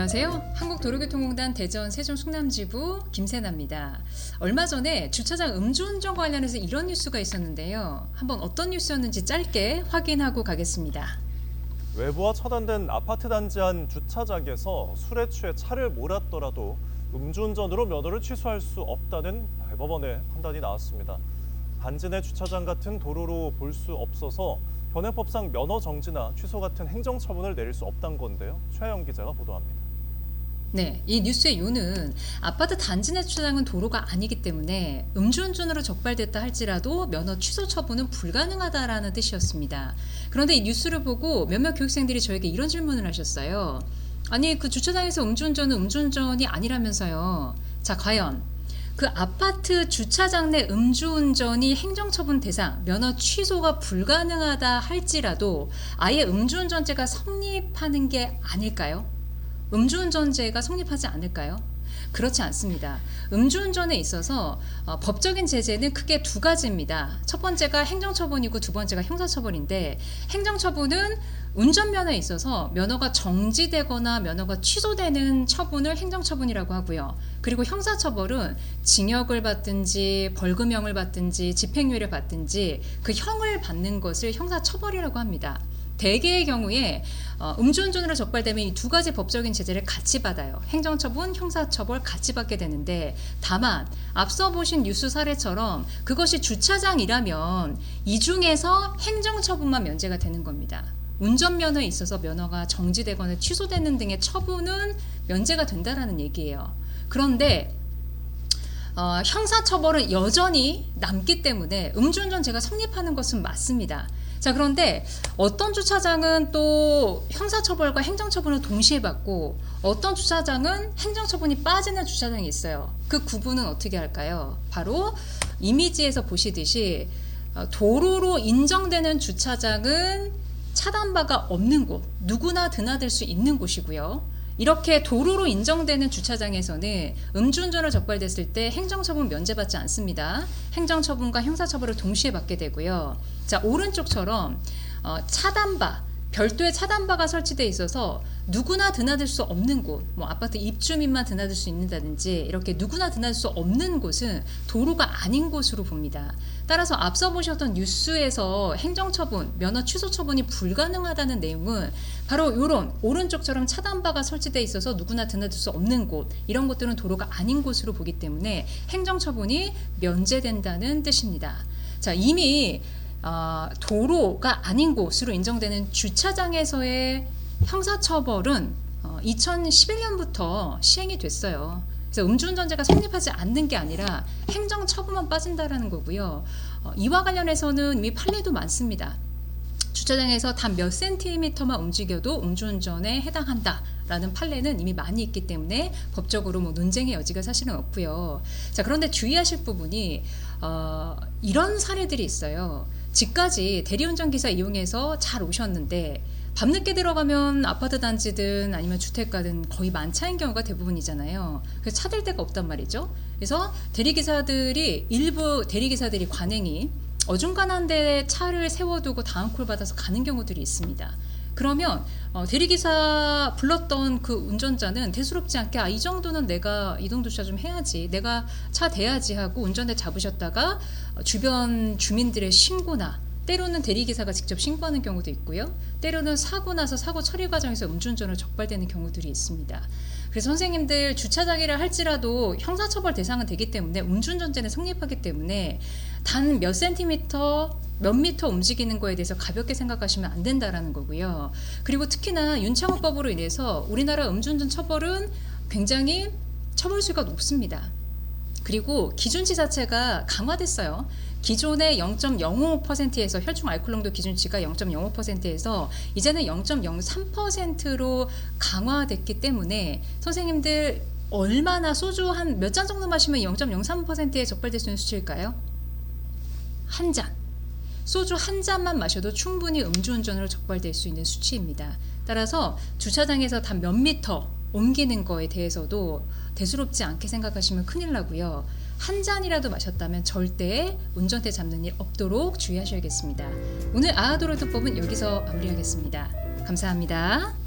안녕하세요. 한국도로교통공단 대전 세종 충남지부 김세나입니다. 얼마 전에 주차장 음주운전 관련해서 이런 뉴스가 있었는데요. 한번 어떤 뉴스였는지 짧게 확인하고 가겠습니다. 외부와 차단된 아파트 단지 안 주차장에서 술에 취해 차를 몰았더라도 음주운전으로 면허를 취소할 수 없다는 대법원의 판단이 나왔습니다. 단지 내 주차장 같은 도로로 볼 수 없어서 현행법상 면허 정지나 취소 같은 행정처분을 내릴 수 없다는 건데요. 최하영 기자가 보도합니다. 네, 이 뉴스의 요는 아파트 단지 내 주차장은 도로가 아니기 때문에 음주운전으로 적발됐다 할지라도 면허 취소 처분은 불가능하다라는 뜻이었습니다. 그런데 이 뉴스를 보고 몇몇 교육생들이 저에게 이런 질문을 하셨어요. 아니, 그 주차장에서 음주운전은 음주운전이 아니라면서요. 자, 과연 그 아파트 주차장 내 음주운전이 행정처분 대상, 면허 취소가 불가능하다 할지라도 아예 음주운전죄가 성립하는 게 아닐까요? 음주운전죄가 성립하지 않을까요? 그렇지 않습니다. 음주운전에 있어서 법적인 제재는 크게 두 가지입니다. 첫 번째가 행정처분이고 두 번째가 형사처벌인데, 행정처분은 운전면허에 있어서 면허가 정지되거나 면허가 취소되는 처분을 행정처분이라고 하고요. 그리고 형사처벌은 징역을 받든지 벌금형을 받든지 집행유예를 받든지 그 형을 받는 것을 형사처벌이라고 합니다. 대개의 경우에 음주운전으로 적발되면 이 두 가지 법적인 제재를 같이 받아요. 행정처분, 형사처벌 같이 받게 되는데, 다만 앞서 보신 뉴스 사례처럼 그것이 주차장이라면 이 중에서 행정처분만 면제가 되는 겁니다. 운전면허에 있어서 면허가 정지되거나 취소되는 등의 처분은 면제가 된다라는 얘기예요. 그런데 형사처벌은 여전히 남기 때문에 음주운전죄가 성립하는 것은 맞습니다. 자, 그런데 어떤 주차장은 또 형사처벌과 행정처분을 동시에 받고 어떤 주차장은 행정처분이 빠지는 주차장이 있어요. 그 구분은 어떻게 할까요? 바로 이미지에서 보시듯이 도로로 인정되는 주차장은 차단바가 없는 곳, 누구나 드나들 수 있는 곳이고요. 이렇게 도로로 인정되는 주차장에서는 음주운전을 적발됐을 때 행정처분 면제받지 않습니다. 행정처분과 형사처벌을 동시에 받게 되고요. 자, 오른쪽처럼 차단바, 별도의 차단바가 설치되어 있어서 누구나 드나들 수 없는 곳, 뭐 아파트 입주민만 드나들 수 있는다든지 이렇게 누구나 드나들 수 없는 곳은 도로가 아닌 곳으로 봅니다. 따라서 앞서 보셨던 뉴스에서 행정처분, 면허 취소 처분이 불가능하다는 내용은 바로 이런 오른쪽처럼 차단바가 설치되어 있어서 누구나 드나들 수 없는 곳, 이런 곳들은 도로가 아닌 곳으로 보기 때문에 행정처분이 면제된다는 뜻입니다. 자, 이미 도로가 아닌 곳으로 인정되는 주차장에서의 형사처벌은 2011년부터 시행이 됐어요. 그래서 음주운전죄가 성립하지 않는 게 아니라 행정처분만 빠진다라는 거고요. 이와 관련해서는 이미 판례도 많습니다. 주차장에서 단 몇 센티미터만 움직여도 음주운전에 해당한다라는 판례는 이미 많이 있기 때문에 법적으로 뭐 논쟁의 여지가 사실은 없고요. 자, 그런데 주의하실 부분이 이런 사례들이 있어요. 집까지 대리운전기사 이용해서 잘 오셨는데 밤늦게 들어가면 아파트 단지든 아니면 주택가든 거의 만차인 경우가 대부분이잖아요. 그래서 찾을 데가 없단 말이죠. 그래서 일부 대리기사들이 관행이 어중간한 데 차를 세워두고 다음 콜 받아서 가는 경우들이 있습니다. 그러면 대리기사 불렀던 그 운전자는 대수롭지 않게 이 정도는 내가 이동주차 좀 해야지, 내가 차 대야지 하고 운전대 잡으셨다가 주변 주민들의 신고나 때로는 대리기사가 직접 신고하는 경우도 있고요. 때로는 사고 나서 사고 처리 과정에서 음주운전으로 적발되는 경우들이 있습니다. 그래서 선생님들 주차장이라 할지라도 형사처벌 대상은 되기 때문에 음주운전죄는 성립하기 때문에 단 몇 센티미터, 몇 미터 움직이는 거에 대해서 가볍게 생각하시면 안 된다라는 거고요. 그리고 특히나 윤창호법으로 인해서 우리나라 음주운전 처벌은 굉장히 처벌수가 높습니다. 그리고 기준치 자체가 강화됐어요. 기존의 0.05%에서 혈중 알코올 농도 기준치가 0.05%에서 이제는 0.03%로 강화됐기 때문에 선생님들 얼마나 소주 한 몇 잔 정도 마시면 0.03%에 적발될 수 있는 수치일까요? 한 잔. 소주 한 잔만 마셔도 충분히 음주운전으로 적발될 수 있는 수치입니다. 따라서 주차장에서 단 몇 미터 옮기는 거에 대해서도 대수롭지 않게 생각하시면 큰일 나고요. 한 잔이라도 마셨다면 절대 운전대 잡는 일 없도록 주의하셔야겠습니다. 오늘 아하도로교통법은 여기서 마무리하겠습니다. 감사합니다.